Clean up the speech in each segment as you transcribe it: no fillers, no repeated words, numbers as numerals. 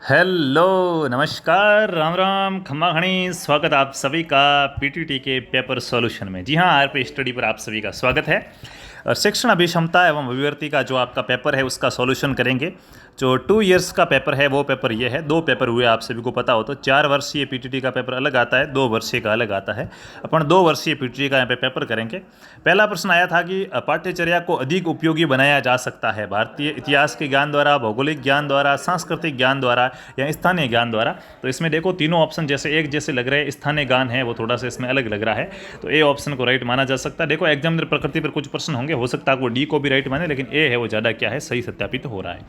Hello नमस्कार राम राम खम्मा खणी स्वागत आप सभी का पीटीटी के पेपर सॉल्यूशन में। जी हाँ, आरपी स्टडी पर आप सभी का स्वागत है। और शिक्षण अभिक्षमता एवं अभिवृत्ति का जो आपका पेपर है उसका सॉल्यूशन करेंगे। जो 2 इयर्स का पेपर है वो पेपर ये है। 2 पेपर हुए आप सभी को पता हो तो 4 वर्षीय पीटीटी का पेपर अलग आता है, 2 वर्षीय का अलग आता है। अपन 2 वर्षीय पीटीटी का यहाँ पे पेपर करेंगे। पहला प्रश्न आया था कि पाठ्यचर्या को अधिक उपयोगी बनाया जा सकता है भारतीय इतिहास के ज्ञान द्वारा, भौगोलिक ज्ञान द्वारा, सांस्कृतिक ज्ञान द्वारा या स्थानीय ज्ञान द्वारा। तो इसमें देखो तीनों ऑप्शन जैसे एक जैसे लग रहे हैं, स्थानीय ज्ञान है वो थोड़ा सा इसमें अलग लग रहा है, तो ए ऑप्शन को राइट माना जा सकता है। देखो एग्जाम में प्रकृति पर कुछ प्रश्न होंगे, हो सकता है वो डी को भी राइट माने, लेकिन ए है वो ज़्यादा क्या है सही सत्यापित हो रहा है।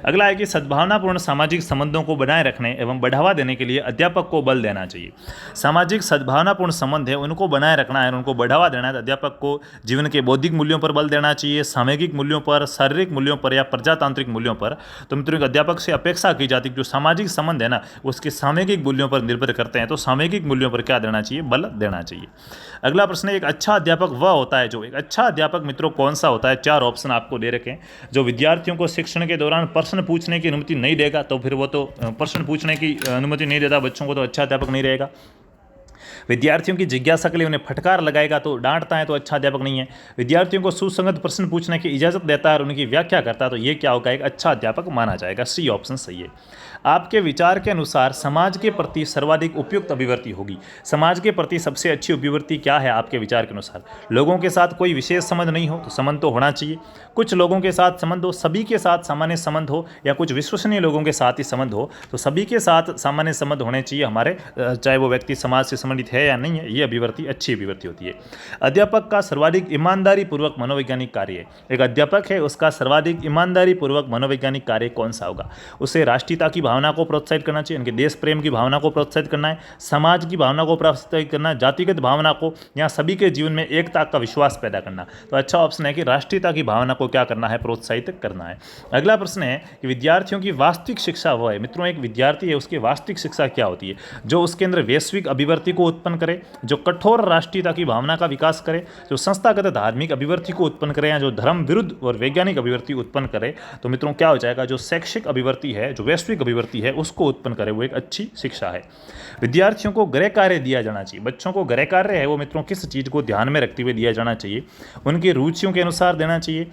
अगला है कि सद्भावनापूर्ण सामाजिक संबंधों को बनाए रखने एवं बढ़ावा देने के लिए अध्यापक को बल देना चाहिए। सामाजिक सद्भावनापूर्ण संबंध है उनको बनाए रखना है, उनको बढ़ावा देना है, तो अध्यापक को जीवन के बौद्धिक मूल्यों पर बल देना चाहिए, सामाजिक मूल्यों पर, शारीरिक मूल्यों पर या प्रजातांत्रिक मूल्यों पर। तो मित्रों एक अध्यापक से अपेक्षा की जाती है जो सामाजिक संबंध है ना उसके सामयिक मूल्यों पर निर्भर करते हैं, तो सामयिक मूल्यों पर क्या देना चाहिए, बल देना चाहिए। अगला प्रश्न है, एक अच्छा अध्यापक वह होता है जो, एक अच्छा अध्यापक मित्रों कौन सा होता है। 4 ऑप्शन आपको दे रखे हैं। जो विद्यार्थियों को शिक्षण के दौरान प्रश्न पूछने की अनुमति नहीं देगा, तो फिर वो तो प्रश्न पूछने की अनुमति नहीं देता बच्चों को, तो अच्छा अध्यापक नहीं रहेगा। विद्यार्थियों की जिज्ञासा के लिए उन्हें फटकार लगाएगा तो डांटता है, तो अच्छा अध्यापक नहीं है। विद्यार्थियों को सुसंगत प्रश्न पूछने की इजाजत देता है और उनकी व्याख्या करता है, तो ये क्या होगा, एक अच्छा अध्यापक माना जाएगा। सी ऑप्शन सही है। आपके विचार के अनुसार समाज के प्रति सर्वाधिक उपयुक्त अभिवृत्ति होगी। समाज के प्रति सबसे अच्छी अभिवृत्ति क्या है आपके विचार के अनुसार। लोगों के साथ कोई विशेष संबंध नहीं हो तो संबंध तो होना चाहिए, कुछ लोगों के साथ संबंध हो, सभी के साथ सामान्य संबंध हो, या कुछ विश्वसनीय लोगों के साथ ही संबंध हो, तो सभी के साथ सामान्य संबंध होने चाहिए हमारे, चाहे वो व्यक्ति समाज से संबंधित है या नहीं है, ये अभिवृत्ति अच्छी अभिवृत्ति होती है। अध्यापक का सर्वाधिक ईमानदारी पूर्वक मनोवैज्ञानिक कार्य है। एक अध्यापक है उसका सर्वाधिक ईमानदारी पूर्वक मनोवैज्ञानिक कार्य कौन सा होगा। उसे राष्ट्रीयता की भावना को प्रोत्साहित करना चाहिए, उनके देश प्रेम की भावना को प्रोत्साहित करना है, समाज की भावना को प्रोत्साहित करना है, जातिगत भावना को, या सभी के जीवन में एकता का विश्वास पैदा करना। तो अच्छा ऑप्शन है कि राष्ट्रीयता की भावना को क्या करना है, प्रोत्साहित करना है। अगला प्रश्न है कि विद्यार्थियों की वास्तविक शिक्षा वो है। मित्रों एक विद्यार्थी है उसकी वास्तविक शिक्षा क्या होती है, जो उसके अंदर वैश्विक अभिवृत्ति को उत्पन्न करे, जो कठोर राष्ट्रीयता की भावना का विकास करे, जो संस्थागत धार्मिक अभिवृत्ति को उत्पन्न करे, या जो धर्म विरुद्ध और वैज्ञानिक अभिवृत्ति उत्पन्न करे। तो मित्रों क्या हो जाएगा, जो शैक्षिक अभिवृत्ति है, जो वैश्विक अभिवृत्ति है उसको उत्पन्न करे, वो एक अच्छी शिक्षा है। विद्यार्थियों को गृह कार्य दिया जाना चाहिए। बच्चों को गृह कार्य है वो मित्रों किस चीज़ को ध्यान में रखते हुए दिया जाना चाहिए, उनकी रुचियों के अनुसार देना चाहिए,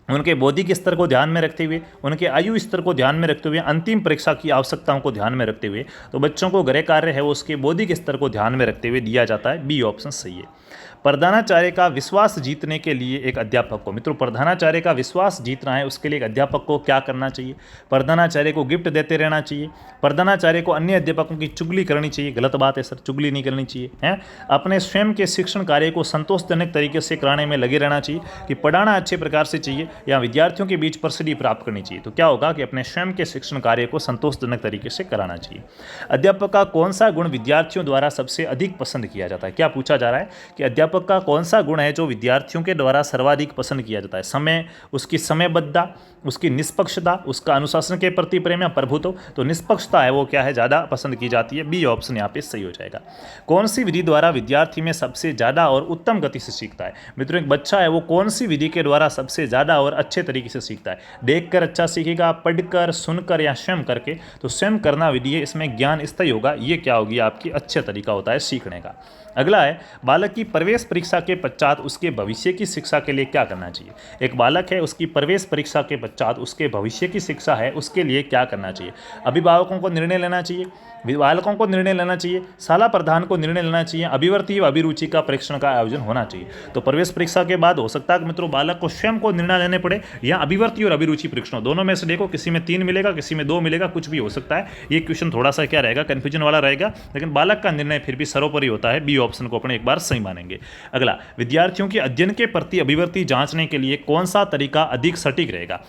उनके बौद्धिक स्तर को ध्यान में रखते हुए, उनके आयु स्तर को ध्यान में रखते हुए, अंतिम परीक्षा की आवश्यकताओं को ध्यान में रखते हुए। तो बच्चों को गृह कार्य है वो उसके बौद्धिक स्तर को ध्यान में रखते हुए दिया जाता है। बी ऑप्शन सही है। प्रधानाचार्य का विश्वास जीतने के लिए एक अध्यापक को, मित्रों प्रधानाचार्य का विश्वास जीतना है उसके लिए एक अध्यापक को क्या करना चाहिए, प्रधानाचार्य को गिफ्ट देते रहना चाहिए, प्रधानाचार्य को अन्य अध्यापकों की चुगली करनी चाहिए। गलत बात है सर, चुगली नहीं करनी चाहिए है। अपने स्वयं के शिक्षण कार्य को संतोषजनक तरीके से कराने में लगे रहना चाहिए, कि पढ़ाना अच्छे प्रकार से चाहिए या विद्यार्थियों के बीच प्रसिद्धि प्राप्त करनी चाहिए। तो क्या होगा कि अपने स्वयं के शिक्षण कार्य को संतोषजनक तरीके से कराना चाहिए। अध्यापक का कौन सा गुण विद्यार्थियों द्वारा सबसे अधिक पसंद किया जाता है। क्या पूछा जा रहा है कि अध्यापक का कौन सा गुण है जो विद्यार्थियों के द्वारा सर्वाधिक पसंद किया जाता है। समय, उसकी समयबद्धता, उसकी निष्पक्षता, उसका अनुशासन के प्रति प्रेम या प्रभुत्व। तो निष्पक्षता है वो क्या है, ज़्यादा पसंद की जाती है। बी ऑप्शन यहाँ पे सही हो जाएगा। कौन सी विधि द्वारा विद्यार्थी में सबसे ज़्यादा और उत्तम गति से सीखता है। मित्रों एक बच्चा है वो कौन सी विधि के द्वारा सबसे ज़्यादा और अच्छे तरीके से सीखता है। देखकर अच्छा सीखेगा, पढ़कर, सुनकर या स्वयं करके। तो स्वयं करना विधि है, इसमें ज्ञान स्थायी होगा, ये क्या होगी आपकी अच्छा तरीका होता है सीखने का। अगला है, बालक की प्रवेश परीक्षा के पश्चात उसके भविष्य की शिक्षा के लिए क्या करना चाहिए। एक बालक है उसकी प्रवेश परीक्षा के पश्चात उसके भविष्य की शिक्षा है उसके लिए क्या करना चाहिए। अभिभावकों को निर्णय लेना चाहिए, बालकों को निर्णय लेना चाहिए, शाला प्रधान को निर्णय लेना चाहिए, अभिवर्ती व अभिरुचि का परीक्षण का आयोजन होना चाहिए। तो प्रवेश परीक्षा के बाद हो सकता है कि मित्रों बालक को स्वयं को निर्णय लेने पड़े, या अभिवर्ती और अभिरुचि परीक्षण दोनों में से देखो, किसी में 3 मिलेगा, किसी में 2 मिलेगा, कुछ भी हो सकता है। ये क्वेश्चन थोड़ा सा क्या रहेगा, कन्फ्यूजन वाला रहेगा, लेकिन बालक का निर्णय फिर भी सर्वोपरि होता है। बी ऑप्शन को अपने एक बार सही मानेंगे। अगला, विद्यार्थियों की अध्ययन के प्रति अभिवृत्ति जांचने के लिए कौन सा तरीका अधिक सटीक रहेगा।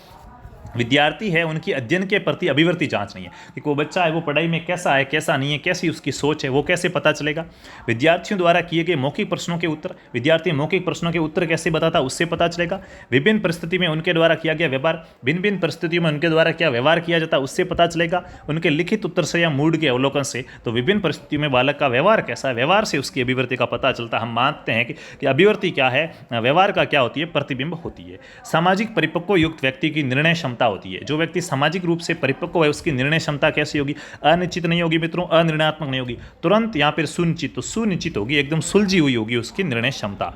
विद्यार्थी है उनकी अध्ययन के प्रति अभिवृत्ति जांचनी है, कि कोई बच्चा है वो पढ़ाई में कैसा है, कैसा नहीं है, कैसी उसकी सोच है, वो कैसे पता चलेगा। विद्यार्थियों द्वारा किए गए मौखिक प्रश्नों के उत्तर, विद्यार्थी मौखिक प्रश्नों के उत्तर कैसे बताता उससे पता चलेगा। विभिन्न परिस्थिति में उनके द्वारा किया गया व्यवहार, भिन्न भिन्न परिस्थितियों में उनके द्वारा क्या व्यवहार किया जाता है उससे पता चलेगा। उनके लिखित उत्तर से या मूड के अवलोकन से, तो विभिन्न परिस्थितियों में बालक का व्यवहार कैसा है, व्यवहार से उसकी अभिवृत्ति का पता चलता है। हम मानते हैं कि अभिवृत्ति क्या है, व्यवहार का क्या होती है, प्रतिबिंब होती है। सामाजिक परिपक्व युक्त व्यक्ति की निर्णय क्षमता क्षमता होती है। जो व्यक्ति सामाजिक रूप से परिपक्व है उसकी निर्णय क्षमता कैसी होगी? अनिश्चित नहीं होगी मित्रों, अनिर्णयात्मक नहीं होगी, तुरंत यहाँ पर सुनिश्चित, तो सुनिश्चित होगी, एकदम सुलझी हुई होगी उसकी निर्णय क्षमता।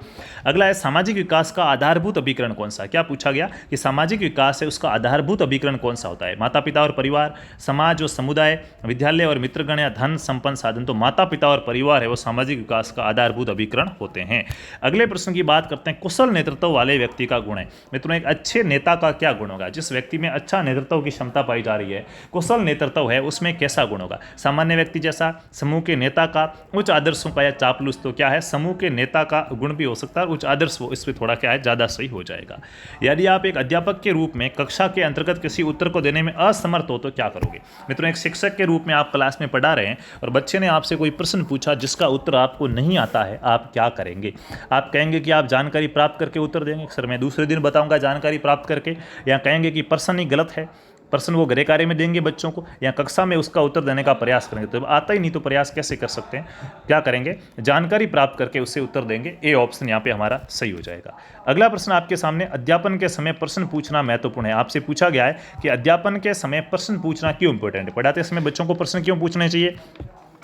अगला है सामाजिक विकास का आधारभूत अभिकरण कौन सा? क्या पूछा गया कि सामाजिक विकास है उसका आधारभूत अभिकरण कौन सा होता है? माता पिता और परिवार, समाज और समुदाय, विद्यालय और मित्रगण, या धन संपन्न साधन। तो माता पिता और परिवार है वो सामाजिक विकास का आधारभूत अभिकरण होते हैं। अगले प्रश्न की बात करते हैं, कुशल नेतृत्व वाले व्यक्ति का गुण है। मित्रों, एक अच्छे नेता का क्या गुण होगा? जिस व्यक्ति में अच्छा नेतृत्व की क्षमता पाई जा रही है, कुशल नेतृत्व है, उसमें कैसा गुण होगा? सामान्य व्यक्ति जैसा, समूह के नेता का, उच्च आदर्शों का, या चापलूस? तो क्या है, समूह के नेता का गुण भी हो सकता है, उच्च आदर्श वो, इस पर थोड़ा क्या है ज़्यादा सही हो जाएगा। यदि आप एक अध्यापक के रूप में कक्षा के अंतर्गत किसी उत्तर को देने में असमर्थ हो तो क्या करोगे? मित्रों, एक शिक्षक के रूप में आप क्लास में पढ़ा रहे हैं और बच्चे ने आपसे कोई प्रश्न पूछा जिसका उत्तर आपको नहीं आता है, आप क्या करेंगे? आप कहेंगे कि आप जानकारी प्राप्त करके उत्तर देंगे, सर मैं दूसरे दिन बताऊंगा जानकारी प्राप्त करके, या कहेंगे कि प्रश्न ही गलत है, प्रश्न वो गृह कार्य में देंगे बच्चों को, या कक्षा में उसका उत्तर देने का प्रयास करेंगे? तो आता ही नहीं तो प्रयास कैसे कर सकते हैं? क्या करेंगे? जानकारी प्राप्त करके उससे उत्तर देंगे। ए ऑप्शन यहाँ पे हमारा सही हो जाएगा। अगला प्रश्न आपके सामने, अध्यापन के समय प्रश्न पूछना महत्वपूर्ण है। आपसे पूछा गया है कि अध्यापन के समय प्रश्न पूछना क्यों इंपॉर्टेंट है? पढ़ाते समय बच्चों को प्रश्न क्यों पूछने चाहिए?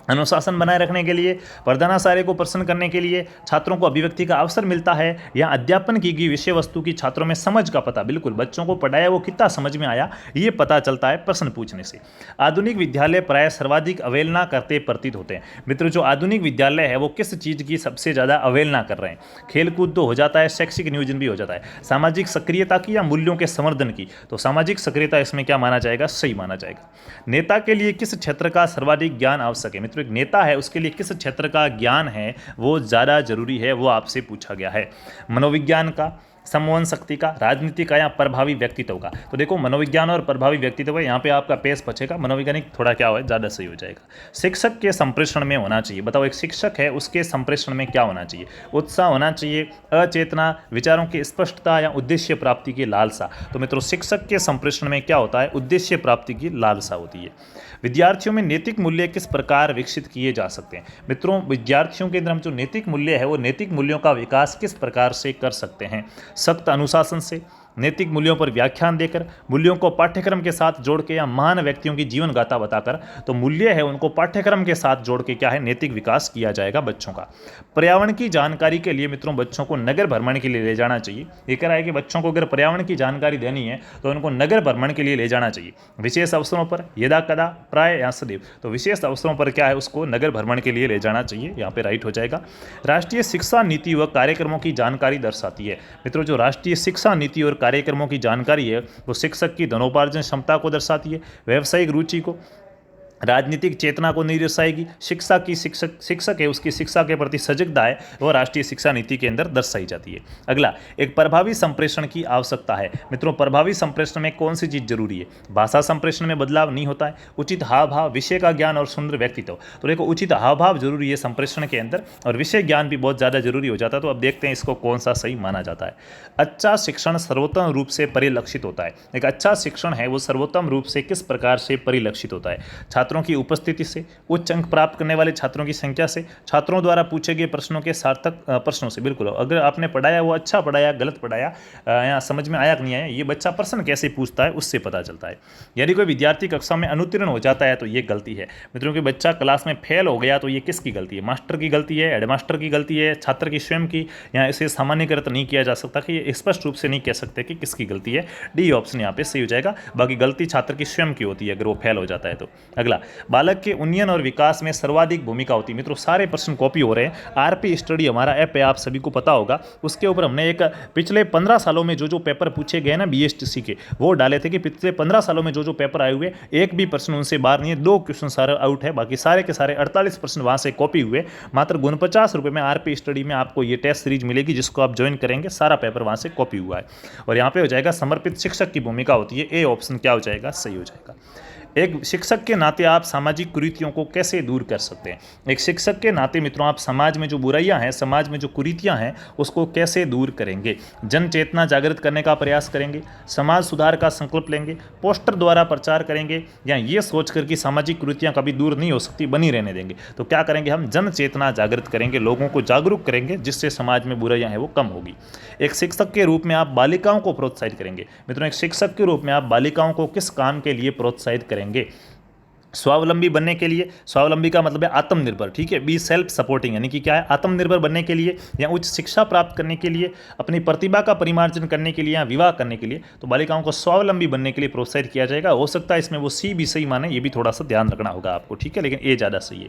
अनुशासन बनाए रखने के लिए, प्रधानाचार्य को प्रश्न करने के लिए, छात्रों को अभिव्यक्ति का अवसर मिलता है, या अध्यापन की गई विषय वस्तु की छात्रों में समझ का पता, बिल्कुल बच्चों को पढ़ाया वो कितना समझ में आया ये पता चलता है प्रश्न पूछने से। आधुनिक विद्यालय प्राय सर्वाधिक अवहेलना करते प्रतीत होते हैं। मित्रों, जो आधुनिक विद्यालय है वो किस चीज़ की सबसे ज़्यादा अवहेलना कर रहे हैं? खेलकूद तो हो जाता है, शैक्षिक नियोजन भी हो जाता है, सामाजिक सक्रियता की या मूल्यों के संवर्धन की? तो सामाजिक सक्रियता इसमें क्या माना जाएगा? सही माना जाएगा। नेता के लिए किस क्षेत्र का सर्वाधिक ज्ञान आवश्यक है? मित्रों, एक नेता है उसके लिए किस क्षेत्र का ज्ञान है वो ज़्यादा जरूरी है, वो आपसे पूछा गया है। मनोविज्ञान का, समवहन शक्ति का, राजनीति का, या प्रभावी व्यक्तित्व का? तो देखो, मनोविज्ञान और प्रभावी व्यक्तित्व है, यहाँ पे आपका पेश बचेगा, मनोवैज्ञानिक थोड़ा क्या हो ज़्यादा सही हो जाएगा। शिक्षक के संप्रेषण में होना चाहिए, बताओ एक शिक्षक है उसके संप्रेषण में क्या होना चाहिए? उत्साह होना चाहिए, अचेतना, विचारों की स्पष्टता, या उद्देश्य प्राप्ति की लालसा? तो मित्रों, शिक्षक के संप्रेषण में क्या होता है? उद्देश्य प्राप्ति की लालसा होती है। विद्यार्थियों में नैतिक मूल्य किस प्रकार विकसित किए जा सकते हैं? मित्रों, विद्यार्थियों के अंदर हम जो नैतिक मूल्य है वो नैतिक मूल्यों का विकास किस प्रकार से कर सकते हैं? सख्त अनुशासन से, नैतिक मूल्यों पर व्याख्यान देकर, मूल्यों को पाठ्यक्रम के साथ जोड़ के, या महान व्यक्तियों की जीवन गाथा बताकर? तो मूल्य है उनको पाठ्यक्रम के साथ जोड़ के क्या है, नैतिक विकास किया जाएगा बच्चों का। पर्यावरण की जानकारी के लिए मित्रों बच्चों को नगर भ्रमण के लिए ले जाना चाहिए। ये कह रहा है कि बच्चों को अगर पर्यावरण की जानकारी देनी है तो उनको नगर भ्रमण के लिए ले जाना चाहिए, विशेष अवसरों पर, यदा कदा, प्राय या सदैव। तो विशेष अवसरों पर क्या है, उसको नगर भ्रमण के लिए ले जाना चाहिए, यहाँ पे राइट हो जाएगा। राष्ट्रीय शिक्षा नीति व कार्यक्रमों की जानकारी दर्शाती है। मित्रों, जो राष्ट्रीय शिक्षा नीति और कार्यक्रमों की जानकारी है वो शिक्षक की धनोपार्जन क्षमता को दर्शाती है, व्यावसायिक रुचि को, राजनीतिक चेतना को नहीं दर्शाएगी। शिक्षा की शिक्षक है उसकी शिक्षा के प्रति सजगता है वो राष्ट्रीय शिक्षा नीति के अंदर दर्शाई जाती है। अगला, एक प्रभावी संप्रेषण की आवश्यकता है। मित्रों, प्रभावी संप्रेषण में कौन सी चीज़ जरूरी है? भाषा संप्रेषण में बदलाव नहीं होता है, उचित हाव भाव, विषय का ज्ञान और सुंदर व्यक्तित्व। तो देखो, उचित हाव भाव जरूरी है संप्रेषण के अंदर, और विषय ज्ञान भी बहुत ज़्यादा जरूरी हो जाता है। तो अब देखते हैं इसको कौन सा सही माना जाता है। अच्छा शिक्षण सर्वोत्तम रूप से परिलक्षित होता है। एक अच्छा शिक्षण है वो सर्वोत्तम रूप से किस प्रकार से परिलक्षित होता है? छात्रों की उपस्थिति से, उच्च अंक प्राप्त करने वाले छात्रों की संख्या से, छात्रों द्वारा पूछे गए प्रश्नों के सार्थक प्रश्नों से। बिल्कुल, अगर आपने पढ़ाया वो अच्छा पढ़ाया, गलत पढ़ाया, या समझ में आया कि नहीं आया, ये बच्चा प्रश्न कैसे पूछता है उससे पता चलता है। यदि कोई विद्यार्थी कक्षा में अनुत्तीर्ण हो जाता है तो ये गलती है। मित्रों, कि बच्चा क्लास में फेल हो गया तो ये किसकी गलती है? मास्टर की गलती है, हेडमास्टर की गलती है, छात्र की स्वयं की? या इसे सामान्यकृत नहीं किया जा सकता कि ये स्पष्ट रूप से नहीं कह सकते कि किसकी गलती है। डी ऑप्शन यहाँ पे सही हो जाएगा। बाकी गलती छात्र की स्वयं की होती है अगर वो फेल हो जाता है तो। अगला, बालक के उन्नयन और विकास में सर्वाधिक भूमिका होती है। मित्रों, सारे प्रश्न कॉपी हो रहे हैं। आरपी स्टडी हमारा ऐप है, आप सभी को पता होगा। उसके ऊपर हमने एक पिछले 15 सालों में जो पेपर पूछे गए ना बीएसटीसी के, वो डाले थे कि पिछले 15 सालों में जो पेपर आए हुए एक भी प्रश्न उनसे बाहर नहीं है। 2 क्वेश्चन सारे आउट है, बाकी सारे के सारे 48 प्रश्न वहाँ से कॉपी हुए। मात्र 49 रुपये में आरपी स्टडी में आपको ये टेस्ट सीरीज मिलेगी, जिसको आप ज्वाइन करेंगे। सारा पेपर वहाँ से कॉपी हुआ है। और यहाँ पे हो जाएगा समर्पित शिक्षक की भूमिका होती है। ए ऑप्शन क्या हो जाएगा? सही हो जाएगा। एक शिक्षक के नाते आप सामाजिक कुरीतियों को कैसे दूर कर सकते हैं? एक शिक्षक के नाते मित्रों आप समाज में जो बुराइयां हैं, समाज में जो कुरीतियां हैं, उसको कैसे दूर करेंगे? जन चेतना जागृत करने का प्रयास करेंगे, समाज सुधार का संकल्प लेंगे, पोस्टर द्वारा प्रचार करेंगे, या ये सोचकर कि सामाजिक कुरीतियां कभी दूर नहीं हो सकती, बनी रहने देंगे? तो क्या करेंगे? हम जन चेतना जागृत करेंगे, लोगों को जागरूक करेंगे, जिससे समाज में बुराइयां हैं वो कम होगी। एक शिक्षक के रूप में आप बालिकाओं को प्रोत्साहित करेंगे। मित्रों, एक शिक्षक के रूप में आप बालिकाओं को किस काम के लिए प्रोत्साहित करेंगे? स्वावलंबी बनने के लिए। स्वावलंबी का मतलब है आत्मनिर्भर, ठीक है, बी सेल्फ सपोर्टिंग, यानी कि क्या है, आत्मनिर्भर बनने के लिए या उच्च शिक्षा प्राप्त करने के लिए, अपनी प्रतिभा का परिमार्जन करने के लिए या विवाह करने के लिए। तो बालिकाओं को स्वावलंबी बनने के लिए प्रोत्साहित किया जाएगा। हो सकता है इसमें वो सी भी सही माने, ये भी थोड़ा सा ध्यान रखना होगा आपको, ठीक है, लेकिन ए ज़्यादा सही है।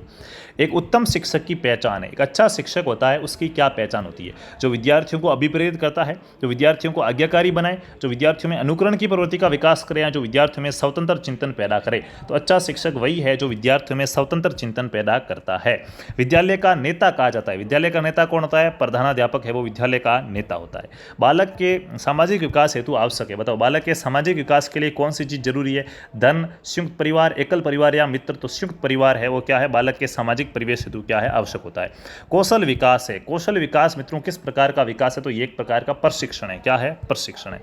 एक उत्तम शिक्षक की पहचान है। एक अच्छा शिक्षक होता है, उसकी क्या पहचान होती है? जो विद्यार्थियों को अभिप्रेरित करता है, जो विद्यार्थियों को आज्ञाकारी बनाए, जो विद्यार्थियों में अनुकरण की प्रवृत्ति का विकास करे, या जो विद्यार्थियों में स्वतंत्र चिंतन पैदा करे। तो अच्छा शिक्षक वही है जो विद्यार्थियों में स्वतंत्र चिंतन पैदा करता है। विद्यालय का नेता कहा जाता है। विद्यालय का नेता कौन होता है? प्रधानाध्यापक है, वो विद्यालय का नेता होता है। बालक के सामाजिक विकास हेतु आवश्यक है। बताओ, बालक के सामाजिक विकास के लिए कौन सी चीज जरूरी है? धन, संयुक्त परिवार, एकल परिवार या मित्र? तो संयुक्त परिवार है वो क्या है? बालक के सामाजिक परिवेश हेतु क्या है? आवश्यक होता है। कौशल विकास है। कौशल विकास मित्रों किस प्रकार का विकास है? तो ये एक प्रकार का प्रशिक्षण है। क्या है? प्रशिक्षण है।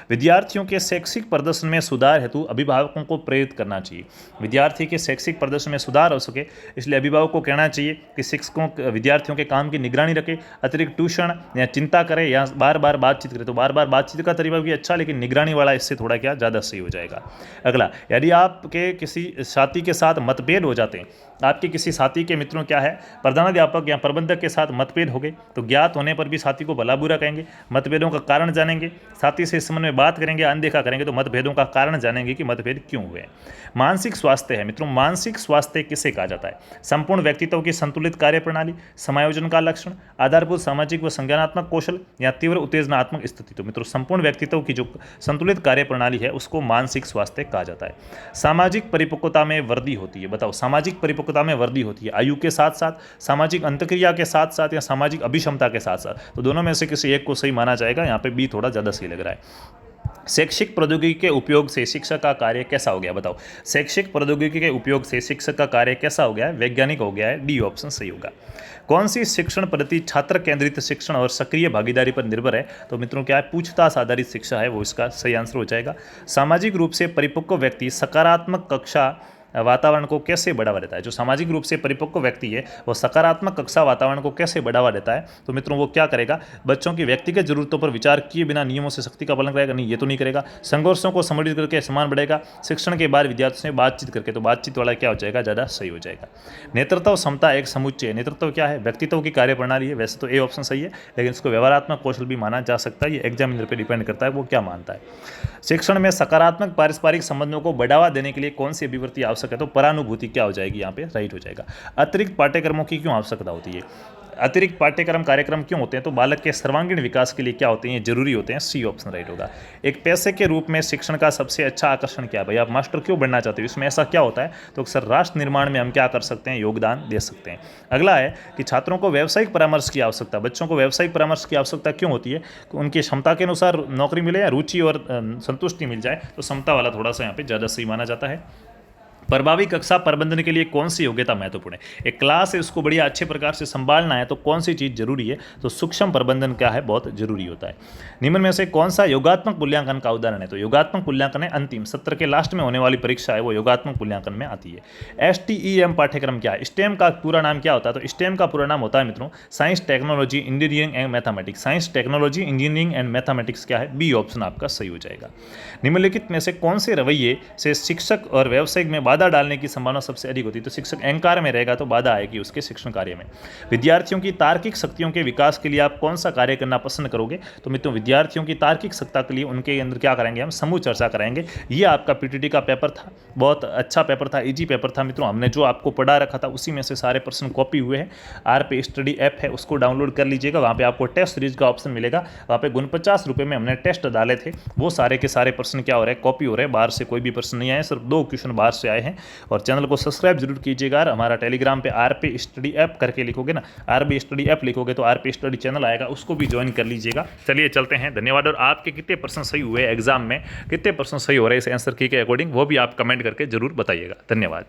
विद्यार्थियों के शैक्षिक प्रदर्शन में सुधार हेतु अभिभावकों को प्रेरित करना चाहिए। विद्यार्थी के शैक्षिक प्रदर्शन में सुधार हो सके, इसलिए अभिभावक को कहना चाहिए कि शिक्षकों विद्यार्थियों के काम की निगरानी रखे, अतिरिक्त ट्यूशन या चिंता करे या बार बार बातचीत करे। तो बार बार बातचीत का तरीका भी अच्छा, लेकिन निगरानी वाला इससे थोड़ा क्या ज़्यादा सही हो जाएगा। अगला, यदि आपके किसी साथी के साथ मतभेद हो जाते हैं, आपके किसी साथी के मित्रों क्या है, प्रधानाध्यापक या प्रबंधक के साथ मतभेद हो गए, तो ज्ञात होने पर भी साथी को भला बुरा कहेंगे, मतभेदों का कारण जानेंगे, साथी से इस संबंध में बात करेंगे, अनदेखा करेंगे, तो मतभेदों का कारण जानेंगे कि मतभेद क्यों हुए। मानसिक स्वास्थ्य है मित्रों। मानसिक स्वास्थ्य किसे कहा जाता है? संपूर्ण व्यक्तित्व की संतुलित कार्य प्रणाली, समायोजन का लक्षण, आधारभूत सामाजिक व संज्ञानात्मक कौशल या तीव्र उत्तेजनात्मक स्थिति। तो मित्रों, संपूर्ण व्यक्तित्व की जो संतुलित कार्य प्रणाली है उसको मानसिक स्वास्थ्य कहा जाता है। सामाजिक परिपक्वता में वृद्धि होती है। बताओ, सामाजिक परिपक्वता में वृद्धि होती है आयु के साथ साथ, सामाजिक अंतक्रिया के साथ साथ, या सामाजिक अभिक्षमता के साथ साथ। तो दोनों में से किसी एक को सही माना जाएगा। यहाँ पे बी थोड़ा ज़्यादा सही लग रहा है। शैक्षिक प्रौद्योगिकी के उपयोग से शिक्षक का कार्य कैसा हो गया? बताओ, शैक्षिक प्रौद्योगिकी के उपयोग से शिक्षक का कार्य कैसा हो गया है? वैज्ञानिक हो गया है। डी ऑप्शन सही होगा। कौन सी शिक्षण पद्धति छात्र केंद्रित शिक्षण और सक्रिय भागीदारी पर निर्भर है? तो मित्रों क्या है? पूछताछ आधारित शिक्षा है, वो इसका सही आंसर हो जाएगा। सामाजिक रूप से परिपक्व व्यक्ति सकारात्मक कक्षा वातावरण को कैसे बढ़ावा देता है? जो सामाजिक रूप से परिपक्व व्यक्ति है वो सकारात्मक कक्षा वातावरण को कैसे बढ़ावा देता है? तो मित्रों वो क्या करेगा? बच्चों की व्यक्तिगत जरूरतों पर विचार किए बिना नियमों से सख्ती का पालन करेगा? नहीं, ये तो नहीं करेगा। संघर्षों को सम्मिलित करके सम्मान बढ़ेगा। शिक्षण के बाद विद्यार्थियों से बातचीत करके, तो बातचीत वाला क्या हो जाएगा? ज़्यादा सही हो जाएगा। नेतृत्व क्षमता एक समुच्चय है। नेतृत्व क्या है? व्यक्तित्व की कार्य प्रणाली है। वैसे तो ए ऑप्शन सही है, लेकिन इसको व्यवहारात्मक कौशल भी माना जा सकता है। ये एग्जामिनर पर डिपेंड करता है वो क्या मानता है। शिक्षण में सकारात्मक पारस्परिक संबंधों को बढ़ावा देने के लिए कौन सी अभिवृत्ति आवश्यक है? तो परानुभूति क्या हो जाएगी? यहाँ पे राइट हो जाएगा। अतिरिक्त पाठ्यक्रमों की क्यों आवश्यकता होती है? अतिरिक्त पाठ्यक्रम कार्यक्रम क्यों होते हैं? तो बालक के सर्वांगीण विकास के लिए क्या होते हैं? ये जरूरी होते हैं। सी ऑप्शन राइट होगा। एक पैसे के रूप में शिक्षण का सबसे अच्छा आकर्षण क्या है? भाई आप मास्टर क्यों बनना चाहते हो? इसमें ऐसा क्या होता है? तो अक्सर राष्ट्र निर्माण में हम क्या कर सकते हैं? योगदान दे सकते हैं। अगला है कि छात्रों को व्यावसायिक परामर्श की आवश्यकता। बच्चों को व्यावसायिक परामर्श की आवश्यकता क्यों होती है? उनकी क्षमता के अनुसार नौकरी मिले या रुचि और संतुष्टि मिल जाए। तो क्षमता वाला थोड़ा सा यहाँ पे ज़्यादा सही माना जाता है। प्रभावी कक्षा प्रबंधन के लिए कौन सी योग्यता महत्वपूर्ण है? एक क्लास है उसको बढ़िया अच्छे प्रकार से संभालना है तो कौन सी चीज़ जरूरी है? तो सूक्ष्म प्रबंधन क्या है? बहुत जरूरी होता है। निम्न में से कौन सा योगात्मक मूल्यांकन का उदाहरण है? तो योगात्मक मूल्यांकन है अंतिम सत्र के लास्ट में होने वाली परीक्षा है वो योगात्मक मूल्यांकन में आती है। STEM पाठ्यक्रम क्या है? स्टेम का पूरा नाम क्या होता है? तो स्टेम का पूरा नाम होता है मित्रों science, technology, engineering and mathematics. Science, technology, engineering and mathematics क्या है? बी ऑप्शन आपका सही हो जाएगा। निम्नलिखित में से कौन से रवैये से शिक्षक और व्यावसायिक में बाधा डालने की संभावना सबसे अधिक होती है? तो शिक्षक अहंकार में रहेगा तो बाधा आएगी उसके शिक्षण कार्य में। विद्यार्थियों की तार्किक शक्तियों के विकास के लिए आप कौन सा कार्य करना पसंद करोगे? तो मित्रों विद्यार्थियों की तार्किक सत्ता के लिए उनके अंदर क्या करेंगे? हम समूह चर्चा कराएंगे। ये आपका PTT का पेपर था, बहुत अच्छा पेपर था, इजी पेपर था मित्रों। हमने जो आपको पढ़ा रखा था उसी में से सारे प्रश्न कॉपी हुए हैं। RP स्टडी ऐप है उसको डाउनलोड कर लीजिएगा। वहाँ पे आपको टेस्ट सीरीज का ऑप्शन मिलेगा। वहाँ पे 49 रुपये में हमने टेस्ट डाले थे। वो सारे के सारे प्रश्न क्या हो रहे हैं? कॉपी हो रहे हैं। बाहर से कोई भी प्रश्न नहीं आए, सिर्फ 2 क्वेश्चन बाहर से आए हैं। हैं। और चैनल को सब्सक्राइब जरूर कीजिएगा। और हमारा टेलीग्राम पे RP स्टडी ऐप करके लिखोगे ना, RP स्टडी ऐप लिखोगे तो RP स्टडी चैनल आएगा, उसको भी ज्वाइन कर लीजिएगा। चलिए चलते हैं, धन्यवाद। और आपके कितने % सही हुए एग्जाम में, कितने % सही हो रहे हैं इस आंसर की के अकॉर्डिंग, वो भी आप कमेंट करके जरूर बताइएगा। धन्यवाद।